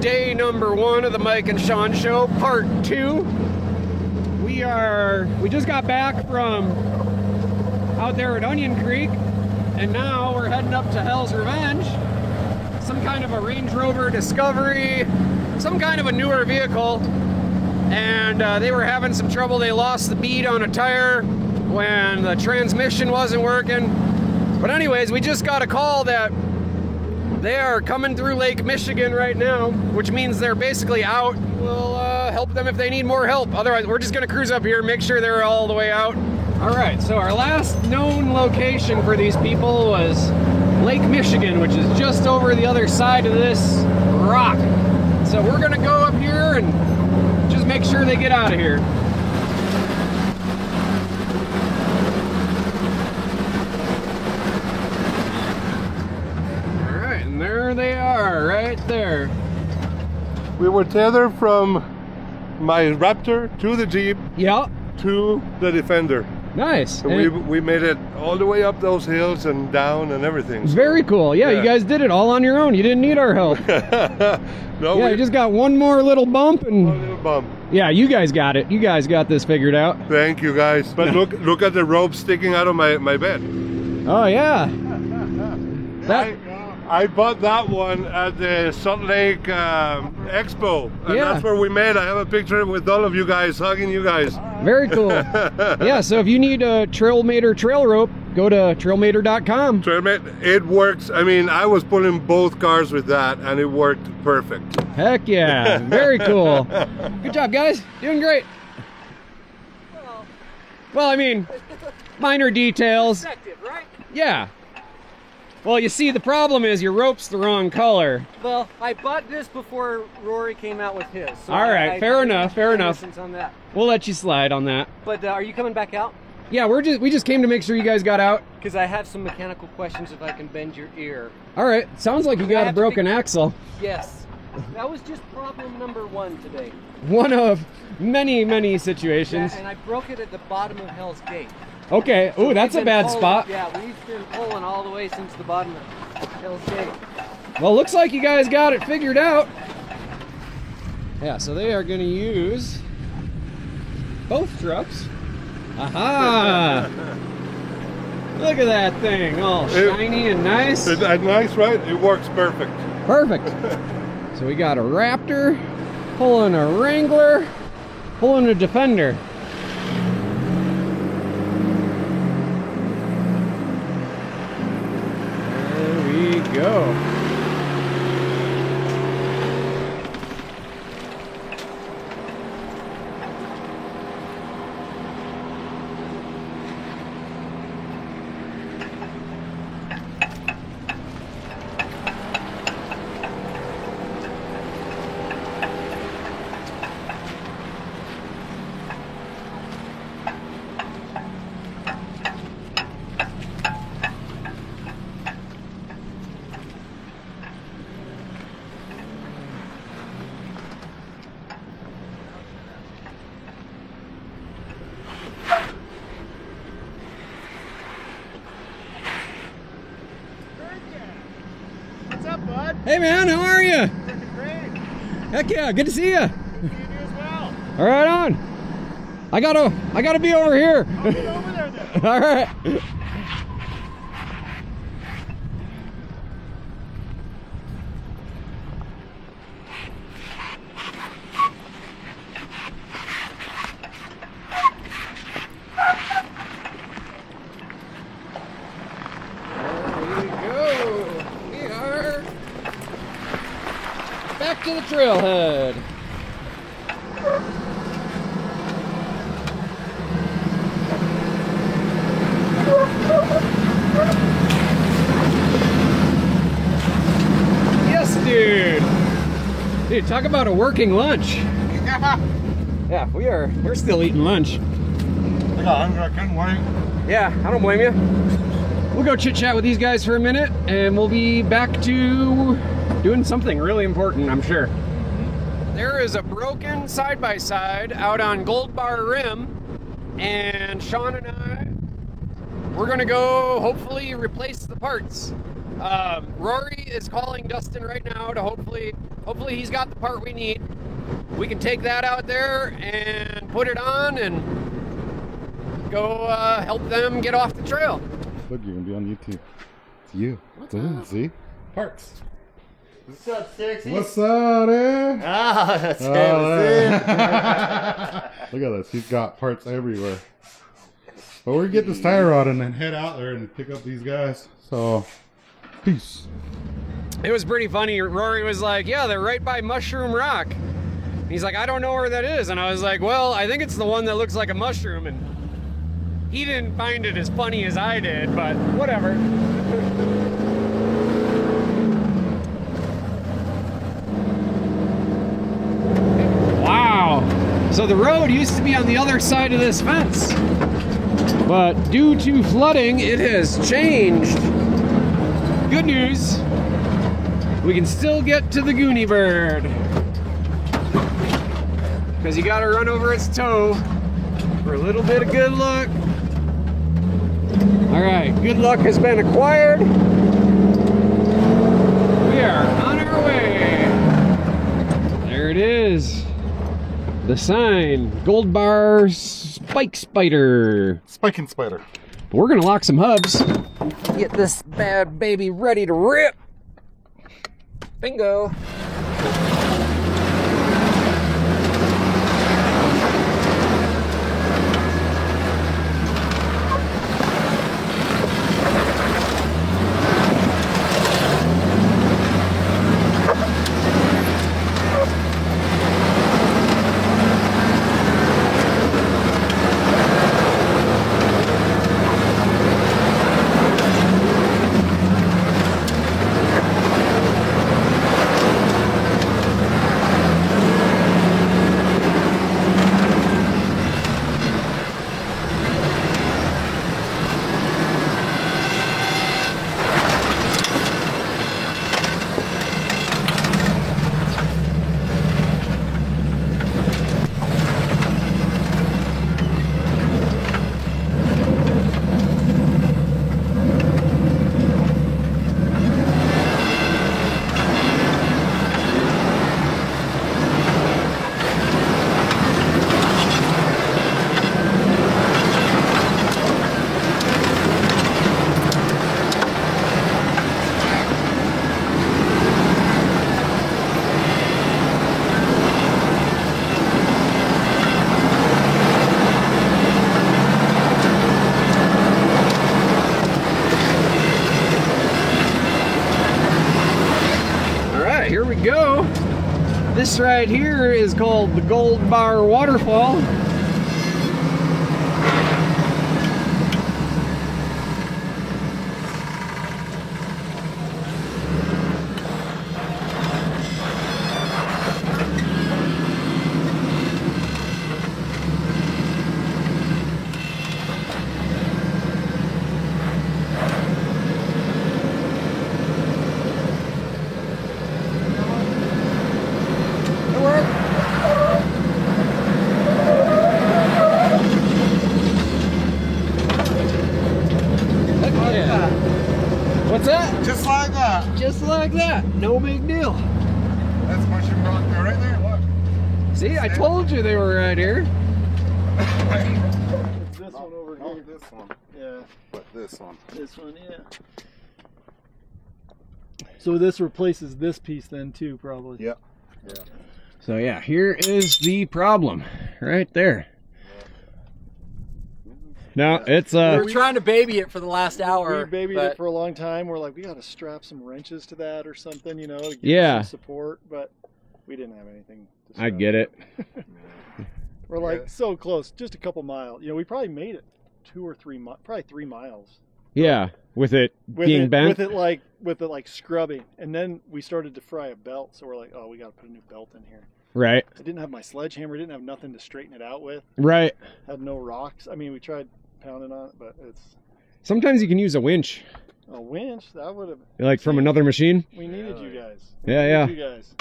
day number 1 of the Mike and Sean Show, part 2. We just got back from out there at Onion Creek, and now we're heading up to Hell's Revenge. Some kind of a Range Rover Discovery, some kind of a newer vehicle, and they were having some trouble. They lost the bead on a tire when the transmission wasn't working. But anyways, we just got a call that they are coming through Lake Michigan right now, which means they're basically out. We'll help them if they need more help. Otherwise, we're just gonna cruise up here, make sure they're all the way out. All right, so our last known location for these people was Lake Michigan, which is just over the other side of this rock. So we're gonna go up here and just make sure they get out of here. There they are, right there. We were tethered from my Raptor to the Jeep, Yeah. to the Defender. Nice. And we made it all the way up those hills and down and everything. So, very cool. Yeah, you guys did it all on your own. You didn't need our help. No, yeah, you just got one more little bump and... one little bump. Yeah, you guys got it. You guys got this figured out. Thank you, guys. But look at the rope sticking out of my bed. Oh, yeah. I bought that one at the Salt Lake Expo, and that's where we met. I have a picture with all of you guys, hugging you guys. Very cool. Yeah, so if you need a Trailmator trail rope, go to trailmator.com. Trailmator, it works. I mean, I was pulling both cars with that, and it worked perfect. Heck yeah, very cool. Good job, guys. Doing great. Well, I mean, minor details. Right? Yeah. Well, you see, the problem is your rope's the wrong color. Well, I bought this before Rory came out with his. So all right, fair enough. On that. We'll let you slide on that. But are you coming back out? Yeah, we just came to make sure you guys got out. Because I have some mechanical questions if I can bend your ear. All right, sounds like you got a broken axle. Yes. That was just problem number 1 today. One of many, many situations. Yeah, and I broke it at the bottom of Hell's Gate. Okay. So ooh, that's a bad spot. Yeah, we've been pulling all the way since the bottom of Hell's Gate. Well, looks like you guys got it figured out. Yeah, so they are going to use both trucks. Aha! Look at that thing, all shiny and nice. It's nice, right? It works perfect. Perfect. So we got a Raptor, pulling a Wrangler, pulling a Defender. Go. Hey man, how are you? Great. Heck yeah, good to see you. Good to see you as well. All right, on. I gotta be over here. I'll get over there then. All right. Back to the trailhead. Yes, dude. Dude, talk about a working lunch. Yeah, we're still eating lunch. I got hungry, I couldn't wait. Yeah, I don't blame you. We'll go chit chat with these guys for a minute and we'll be back to doing something really important, I'm sure. There is a broken side-by-side out on Gold Bar Rim, and Sean and I we're gonna go hopefully replace the parts. Rory is calling Dustin right now to hopefully he's got the part we need. We can take that out there and put it on and go help them get off the trail. Look, you're gonna be on YouTube. It's you. See? Parks. What's up, sexy? What's up, eh? Ah, that's Look at this. He's got parts everywhere. But we're gonna get this tire rod and then head out there and pick up these guys. So, peace. It was pretty funny. Rory was like, yeah, they're right by Mushroom Rock. He's like, I don't know where that is. And I was like, well, I think it's the one that looks like a mushroom. And he didn't find it as funny as I did, but whatever. Wow. So the road used to be on the other side of this fence. But due to flooding, it has changed. Good news. We can still get to the Goonie Bird. Because you gotta run over its toe for a little bit of good luck. Alright, good luck has been acquired. We are on our way. There it is. The sign, Gold Bar Spike Spider. Spike and Spider. But we're gonna lock some hubs. Get this bad baby ready to rip. Bingo. Here we go. This right here is called the Gold Bar Waterfall. What's that? Just like that. Just like that. No big deal. That's Mushroom Rock right there. Look. See, I told you they were right here. It's this one over Not here. this one, Yeah, but this one. this one, yeah. So this replaces this piece then too, probably. Yeah. Yeah. So yeah, here is the problem. Right there. No, it's We were trying to baby it for the last hour. We babied but it for a long time. We're like, we got to strap some wrenches to that or something, you know, to give Yeah. some support. But we didn't have anything. To I strap. get it. We're like so close, just a couple miles. You know, we probably made it 2 or 3 miles, probably 3 miles. Yeah, with it With being it, bent. with it like scrubbing, and then we started to fry a belt. So we're like, oh, we got to put a new belt in here. Right. I didn't have my sledgehammer. Didn't have nothing to straighten it out with. Right. Had no rocks. I mean, we tried pounding on it, but it's Sometimes you can use a winch, a winch. That would have. like from another machine. We needed you guys. Yeah, yeah. You guys.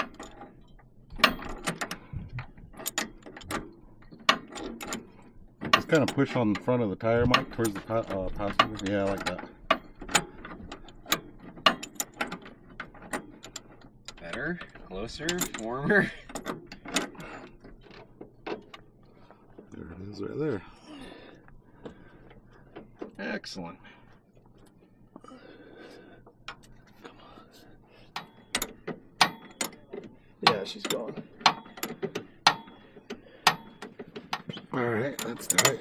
kind of push on the front of the tire, Mike, towards the passenger. Yeah, I like that. Better, closer, warmer. There it is right there. Excellent. Yeah, she's gone. All right, that's tight.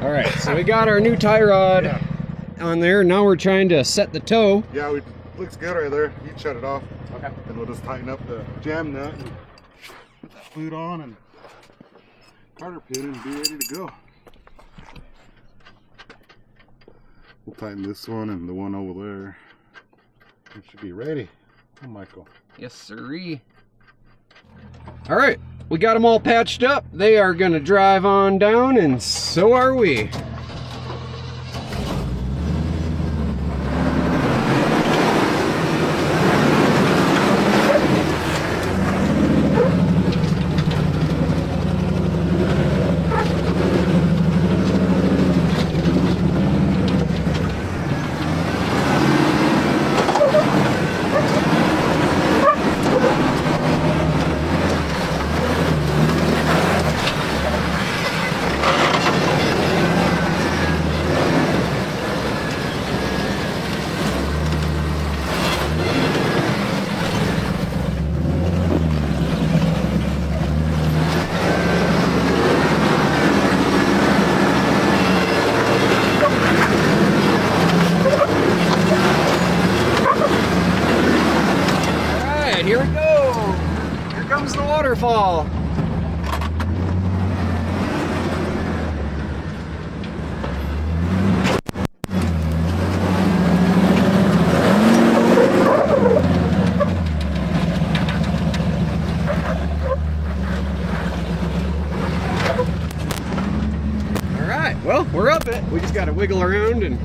All right, so we got our new tie rod on there. Now we're trying to set the toe. Yeah, looks good right there. You shut it off. Okay. And we'll just tighten up the jam nut and put that boot on and garter pin and be ready to go. We'll tighten this one and the one over there. We should be ready. Oh, Michael. Yes, sirree. All right, we got them all patched up. They are gonna drive on down, and so are we. Here we go. Here comes the waterfall. All right, well, we're up it. We just got to wiggle around and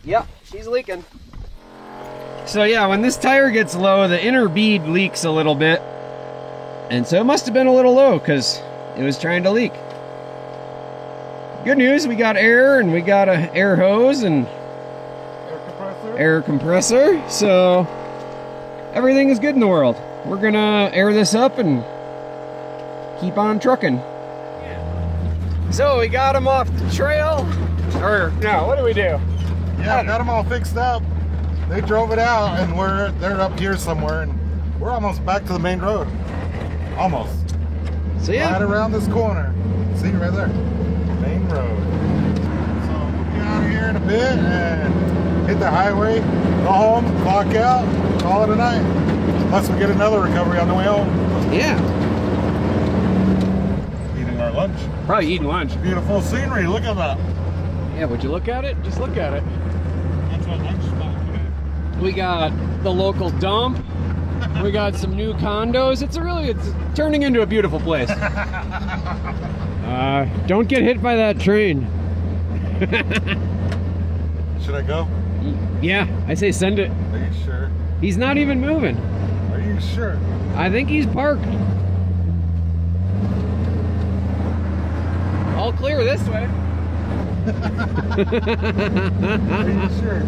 Yep, she's leaking. So yeah, when this tire gets low, the inner bead leaks a little bit. And so it must have been a little low because it was trying to leak. Good news, we got air and we got a air hose and air compressor. So everything is good in the world. We're gonna air this up and keep on trucking. So we got them off the trail. Or no, what do we do? Yeah, got them all fixed up. They drove it out, and they're up here somewhere, and we're almost back to the main road. Almost. So yeah, right around this corner. See right there, main road. So we'll get out of here in a bit and hit the highway, go home, clock out, call it a night. Unless we get another recovery on the way home. Yeah. Eating our lunch. Probably eating lunch. Beautiful scenery. Look at that. Yeah, would you look at it? Just look at it. That's my lunch spot. We got the local dump. We got some new condos. It's turning into a beautiful place. Don't get hit by that train. Should I go? Yeah, I say send it. Are you sure? He's not even moving. Are you sure? I think he's parked. All clear this way. Are you sure?